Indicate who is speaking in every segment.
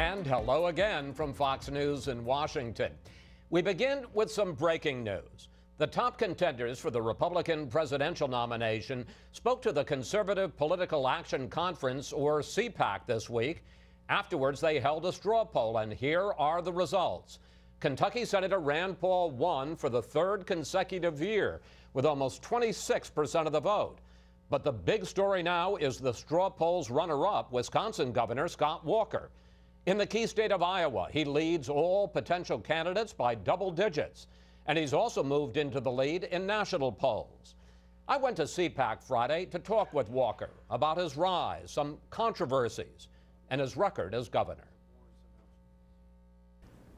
Speaker 1: And hello again from Fox News in Washington. We begin with some breaking news. The top contenders for the Republican presidential nomination spoke to the Conservative Political Action Conference, or CPAC, this week. Afterwards, they held a straw poll, and here are the results. Kentucky Senator Rand Paul won for the third consecutive year with almost 26% of the vote. But the big story now is the straw poll's runner-up, Wisconsin Governor Scott Walker. In the key state of Iowa, he leads all potential candidates by double digits, and he's also moved into the lead in national polls. I went to CPAC Friday to talk with Walker about his rise, some controversies, and his record as governor.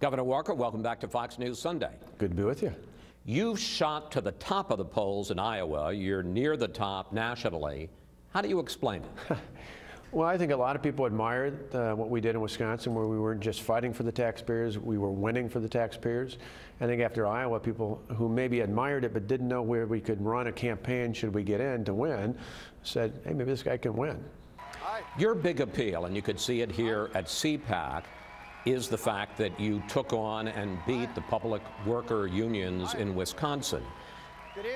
Speaker 1: Governor Walker, welcome back to Fox News Sunday.
Speaker 2: Good to be with you.
Speaker 1: You've shot to the top of the polls in Iowa. You're near the top nationally. How do you explain it?
Speaker 2: Well, I think a lot of people admired what we did in Wisconsin, where we weren't just fighting for the taxpayers, we were winning for the taxpayers. I think after Iowa, people who maybe admired it but didn't know where we could run a campaign should we get in to win, said, hey, maybe this guy can win.
Speaker 1: Your big appeal, and you could see it here at CPAC, is the fact that you took on and beat the public worker unions in Wisconsin.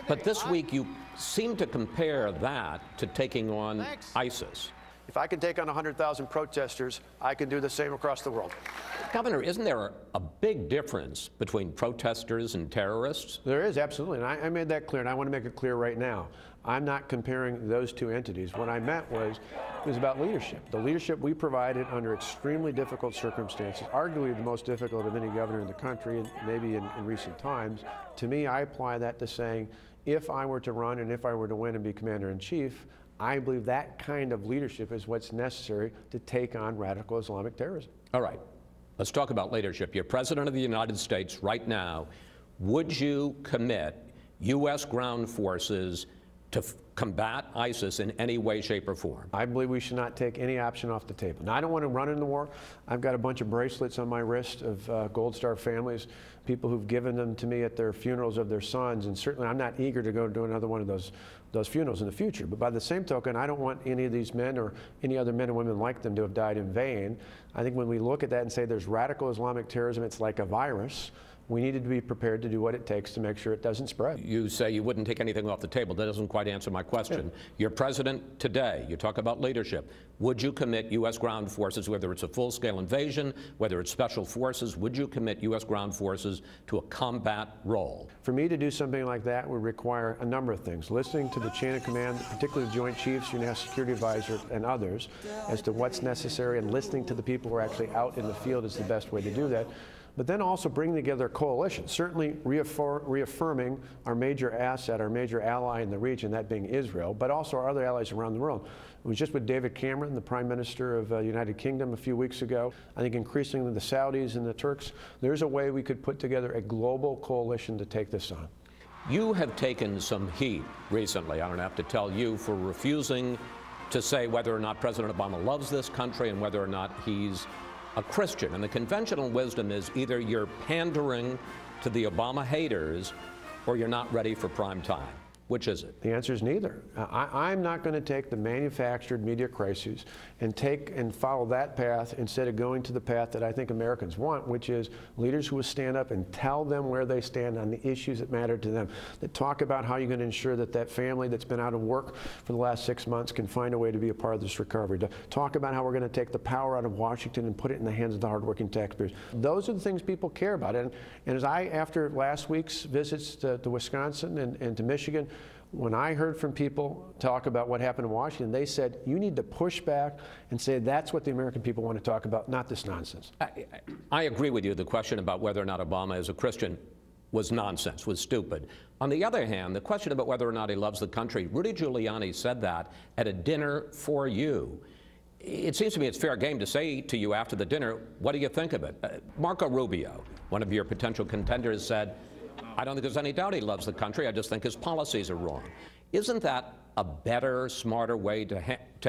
Speaker 1: But this week, you seem to compare that to taking on ISIS.
Speaker 2: If I can take on 100,000 protesters, I can do the same across the world.
Speaker 1: Governor, isn't there a big difference between protesters and terrorists?
Speaker 2: There is, absolutely, and I made that clear, and I want to make it clear right now. I'm not comparing those two entities. What I meant was, it was about leadership. The leadership we provided under extremely difficult circumstances, arguably the most difficult of any governor in the country, and maybe in recent times. To me, I apply that to saying, if I were to run and if I were to win and be commander-in-chief, I believe that kind of leadership is what's necessary to take on radical Islamic terrorism.
Speaker 1: All right, let's talk about leadership. You're President of the United States right now. Would you commit U.S. ground forces to combat ISIS in any way, shape, or form?
Speaker 2: I believe we should not take any option off the table. Now, I don't want to run in the war. I've got a bunch of bracelets on my wrist of Gold Star families, people who've given them to me at their funerals of their sons, and certainly I'm not eager to go do another one of those funerals in the future. But by the same token, I don't want any of these men or any other men and women like them to have died in vain. I think when we look at that and say there's radical Islamic terrorism, it's like a virus. We needed to be prepared to do what it takes to make sure it doesn't spread.
Speaker 1: You say you wouldn't take anything off the table. That doesn't quite answer my question. Yeah. You're president today. You talk about leadership. Would you commit U.S. ground forces, whether it's a full-scale invasion, whether it's special forces, would you commit U.S. ground forces to a combat role?
Speaker 2: For me to do something like that would require a number of things. Listening to the chain of command, particularly the Joint Chiefs, your National Security Advisor, and others, as to what's necessary, and listening to the people who are actually out in the field is the best way to do that. But then also bringing together a coalition, certainly reaffirming our major asset, our major ally in the region, that being Israel, but also our other allies around the world. I was just with David Cameron, the Prime Minister of the United Kingdom, a few weeks ago. I think increasingly the Saudis and the Turks, there's a way we could put together a global coalition to take this on.
Speaker 1: You have taken some heat recently, I don't have to tell you, for refusing to say whether or not President Obama loves this country and whether or not he's a Christian. And the conventional wisdom is either you're pandering to the Obama haters or you're not ready for prime time. Which is it?
Speaker 2: The answer is neither. I'm not going to take the manufactured media crises and follow that path instead of going to the path that I think Americans want, which is leaders who will stand up and tell them where they stand on the issues that matter to them, that talk about how you're going to ensure that that family that's been out of work for the last 6 months can find a way to be a part of this recovery, to talk about how we're going to take the power out of Washington and put it in the hands of the hardworking taxpayers. Those are the things people care about. And as after last week's visits to Wisconsin and to Michigan, when I heard from people talk about what happened in Washington, they said, you need to push back and say that's what the American people want to talk about, not this nonsense.
Speaker 1: I agree with you. The question about whether or not Obama is a Christian was nonsense, was stupid. On the other hand, the question about whether or not he loves the country, Rudy Giuliani said that at a dinner for you. It seems to me it's fair game to say to you after the dinner, what do you think of it? Marco Rubio, one of your potential contenders, said, I don't think there's any doubt he loves the country. I just think his policies are wrong. Isn't that a better, smarter way to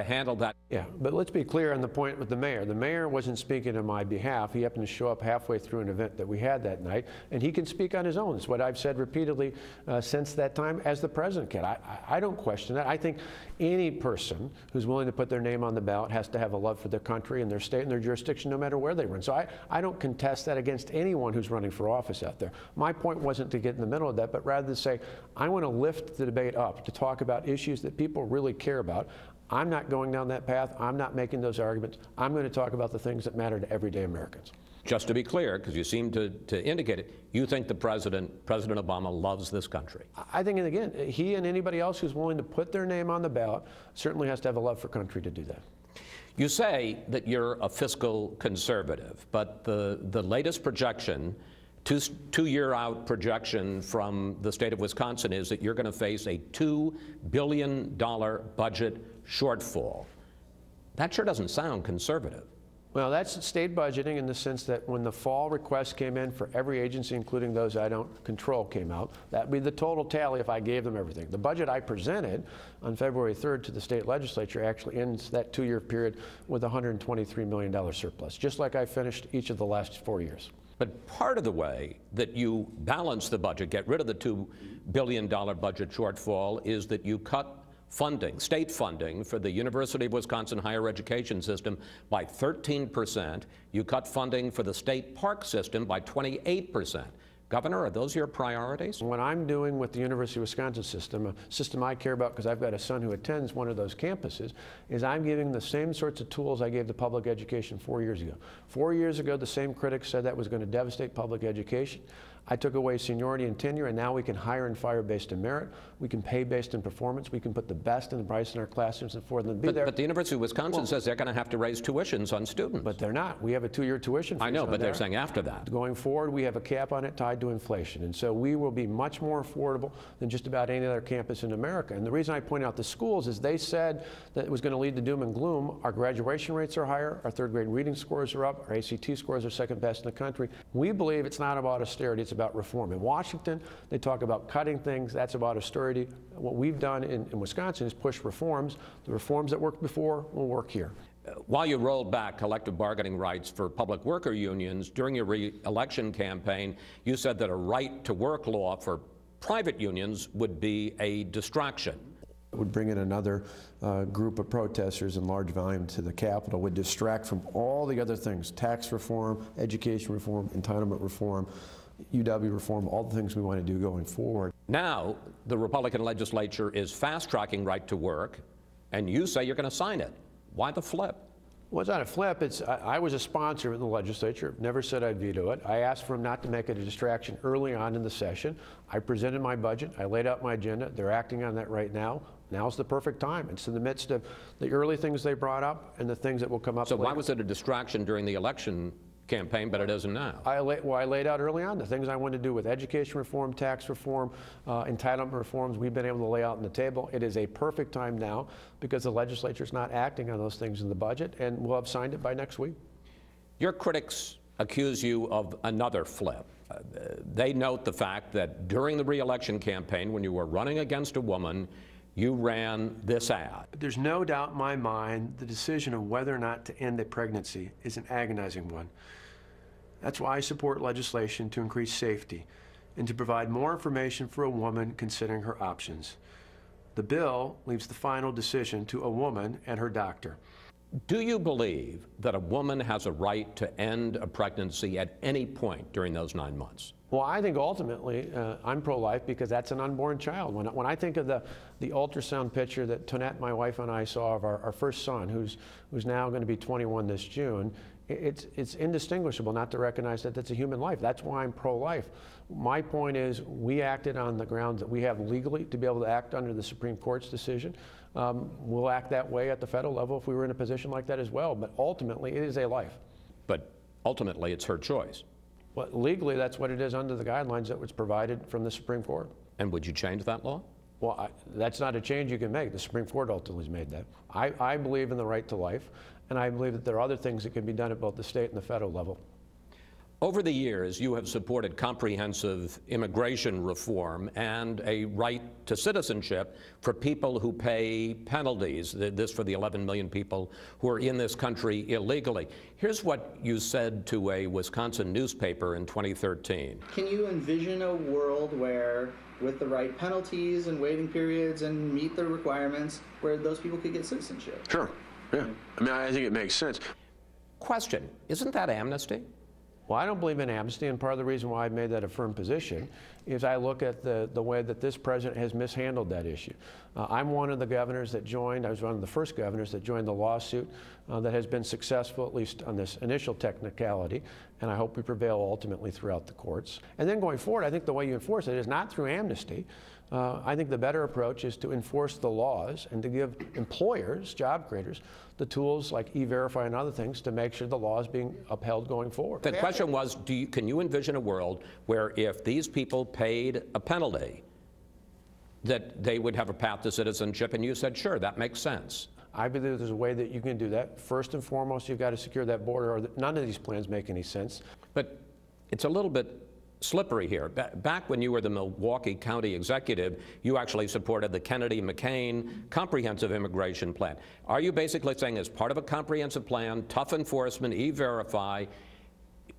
Speaker 1: handle that?
Speaker 2: Yeah, but let's be clear on the point with the mayor. The mayor wasn't speaking on my behalf. He happened to show up halfway through an event that we had that night, and he can speak on his own. It's what I've said repeatedly since that time, as the president can. I don't question that. I think any person who's willing to put their name on the ballot has to have a love for their country and their state and their jurisdiction, no matter where they run. So I don't contest that against anyone who's running for office out there. My point wasn't to get in the middle of that, but rather to say, I want to lift the debate up to talk about issues that people really care about. I'm not going down that path. I'm not making those arguments. I'm going to talk about the things that matter to everyday Americans.
Speaker 1: Just to be clear, because you seem to indicate it, you think the President Obama loves this country?
Speaker 2: I think, and again, he and anybody else who's willing to put their name on the ballot certainly has to have a love for country to do that.
Speaker 1: You say that you're a fiscal conservative, but the latest projection, two-year out projection from the state of Wisconsin, is that you're going to face a $2 billion budget shortfall. That sure doesn't sound conservative.
Speaker 2: Well, that's state budgeting in the sense that when the fall requests came in for every agency, including those I don't control, came out, that'd be the total tally if I gave them everything. The budget I presented on February 3rd to the state legislature actually ends that 2-year period with a $123 million surplus, just like I finished each of the last 4 years.
Speaker 1: But part of the way that you balance the budget, get rid of the $2 billion budget shortfall, is that you cut funding, state funding for the University of Wisconsin higher education system by 13%. You cut funding for the state park system by 28%. Governor, are those your priorities?
Speaker 2: What I'm doing with the University of Wisconsin system, a system I care about because I've got a son who attends one of those campuses, is I'm giving the same sorts of tools I gave to public education 4 years ago. 4 years ago, the same critics said that was going to devastate public education. I took away seniority and tenure, and now we can hire and fire based on merit. We can pay based on performance. We can put the best and the brightest in our classrooms and for them to be there.
Speaker 1: But the University of Wisconsin says they're going to have to raise tuitions on students.
Speaker 2: But they're not. We have a 2-year tuition freeze.
Speaker 1: I know, but they're saying after that.
Speaker 2: Going forward, we have a cap on it tied to inflation. And so we will be much more affordable than just about any other campus in America. And the reason I point out the schools is they said that it was going to lead to doom and gloom. Our graduation rates are higher. Our third grade reading scores are up. Our ACT scores are second best in the country. We believe it's not about austerity, it's about reform. In Washington, they talk about cutting things. That's about austerity. What we've done in Wisconsin is push reforms. The reforms that worked before will work here.
Speaker 1: While you rolled back collective bargaining rights for public worker unions during your re-election campaign, you said that a right-to-work law for private unions would be a distraction.
Speaker 2: It would bring in another group of protesters in large volume to the Capitol, would distract from all the other things, tax reform, education reform, entitlement reform, UW reform, all the things we want to do going forward.
Speaker 1: Now, the Republican legislature is fast-tracking right to work, and you say you're going to sign it. Why the flip?
Speaker 2: Well, it's not a flip. I was a sponsor in the legislature, never said I'd veto it. I asked for them not to make it a distraction early on in the session. I presented my budget. I laid out my agenda. They're acting on that right now. Now's the perfect time. It's in the midst of the early things they brought up and the things that will come up
Speaker 1: So
Speaker 2: later.
Speaker 1: Why was it a distraction during the election campaign, but it isn't now?
Speaker 2: I laid out early on the things I wanted to do with education reform, tax reform, entitlement reforms. We've been able to lay out on the table. It is a perfect time now because the legislature is not acting on those things in the budget, and we'll have signed it by next week.
Speaker 1: Your critics accuse you of another flip. They note the fact that during the re-election campaign, when you were running against a woman, you ran this ad.
Speaker 2: There's no doubt in my mind the decision of whether or not to end a pregnancy is an agonizing one. That's why I support legislation to increase safety and to provide more information for a woman considering her options. The bill leaves the final decision to a woman and her doctor.
Speaker 1: Do you believe that a woman has a right to end a pregnancy at any point during those 9 months?
Speaker 2: Well, I think ultimately I'm pro-life because that's an unborn child. When I think of the ultrasound picture that Tonette, my wife, and I saw of our first son, who's now going to be 21 this June, it's indistinguishable not to recognize that that's a human life. That's why I'm pro-life. My point is we acted on the grounds that we have legally to be able to act under the Supreme Court's decision. We'll act that way at the federal level if we were in a position like that as well. But ultimately, it is a life.
Speaker 1: But ultimately, it's her choice.
Speaker 2: Well, legally, that's what it is under the guidelines that was provided from the Supreme Court.
Speaker 1: And would you change that law?
Speaker 2: Well, that's not a change you can make. The Supreme Court ultimately has made that. I believe in the right to life, and I believe that there are other things that can be done at both the state and the federal level.
Speaker 1: Over the years, you have supported comprehensive immigration reform and a right to citizenship for people who pay penalties, this for the 11 million people who are in this country illegally. Here's what you said to a Wisconsin newspaper in 2013.
Speaker 3: Can you envision a world where, with the right penalties and waiting periods and meet the requirements, where those people could get citizenship?
Speaker 2: Sure, yeah. I mean, I think it makes sense.
Speaker 1: Question, isn't that amnesty?
Speaker 2: Well, I don't believe in amnesty, and part of the reason why I've made that a firm position is I look at the way that this president has mishandled that issue. I'm one of the governors that joined, I was one of the first governors that joined the lawsuit that has been successful, at least on this initial technicality, and I hope we prevail ultimately throughout the courts. And then going forward, I think the way you enforce it is not through amnesty. I think the better approach is to enforce the laws and to give employers, job creators, the tools like E-Verify and other things to make sure the law is being upheld going forward.
Speaker 1: The question was, can you envision a world where if these people paid a penalty, that they would have a path to citizenship? And you said, sure, that makes sense.
Speaker 2: I believe there's a way that you can do that. First and foremost, you've got to secure that border, or none of these plans make any sense.
Speaker 1: But it's a little bit slippery here. Back when you were the Milwaukee County executive, you actually supported the Kennedy-McCain comprehensive immigration plan. Are you basically saying as part of a comprehensive plan, tough enforcement, E-Verify,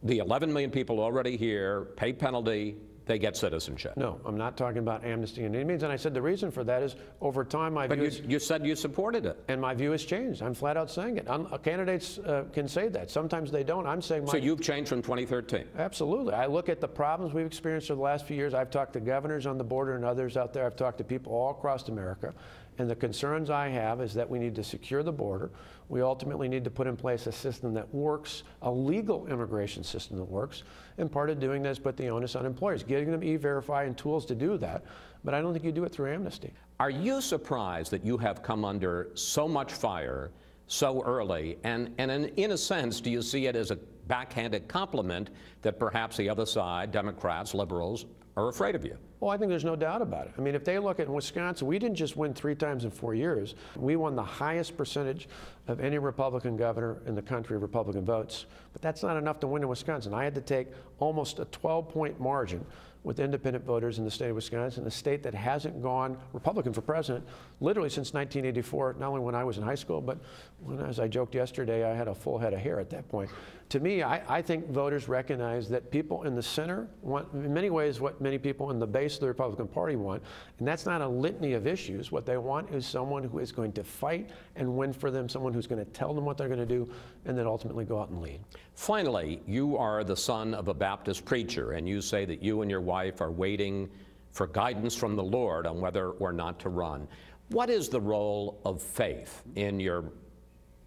Speaker 1: the 11 million people already here, pay penalty, they get citizenship?
Speaker 2: No, I'm not talking about amnesty in any means. And I said the reason for that is over time my view
Speaker 1: But you said you supported it.
Speaker 2: And my view has changed. I'm flat out saying it. Candidates can say that. Sometimes they don't. I'm saying
Speaker 1: So you've changed from 2013?
Speaker 2: Absolutely. I look at the problems we've experienced over the last few years. I've talked to governors on the border and others out there. I've talked to people all across America. And the concerns I have is that we need to secure the border. We ultimately need to put in place a system that works, a legal immigration system that works. And part of doing that is put the onus on employers, getting them E-Verify and tools to do that. But I don't think you do it through amnesty.
Speaker 1: Are you surprised that you have come under so much fire so early? And in a sense, do you see it as a backhanded compliment that perhaps the other side, Democrats, liberals, are afraid of you?
Speaker 2: Well, I think there's no doubt about it. I mean, if they look at Wisconsin, we didn't just win 3 times in 4 years. We won the highest percentage of any Republican governor in the country of Republican votes. But that's not enough to win in Wisconsin. I had to take almost a 12-point margin with independent voters in the state of Wisconsin, a state that hasn't gone Republican for president literally since 1984, not only when I was in high school, but when, as I joked yesterday, I had a full head of hair at that point. To me, I think voters recognize that people in the center want, in many ways, what many people in the base of the Republican Party want, and that's not a litany of issues. What they want is someone who is going to fight and win for them, someone who's going to tell them what they're going to do, and then ultimately go out and lead.
Speaker 1: Finally, you are the son of a Baptist preacher, and you say that you and your wife are waiting for guidance from the Lord on whether or not to run. What is the role of faith in your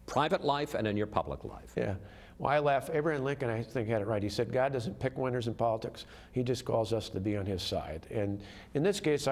Speaker 1: private life and in your public life?
Speaker 2: Yeah. Well, I laugh. Abraham Lincoln, I think, had it right. He said, God doesn't pick winners in politics. He just calls us to be on his side. And in this case,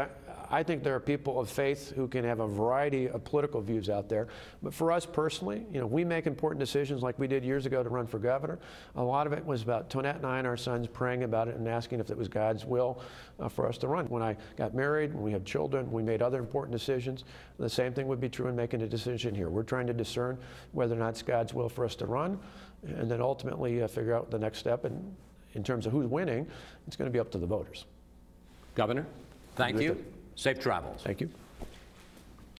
Speaker 2: I think there are people of faith who can have a variety of political views out there. But for us personally, you know, we make important decisions like we did years ago to run for governor. A lot of it was about Tonette and I and our sons praying about it and asking if it was God's will for us to run. When I got married, when we had children, we made other important decisions. The same thing would be true in making a decision here. We're trying to discern whether or not it's God's will for us to run, and then ultimately figure out the next step. And in terms of who's winning, it's going to be up to the voters.
Speaker 1: Governor, thank you. Safe travels.
Speaker 2: Thank you.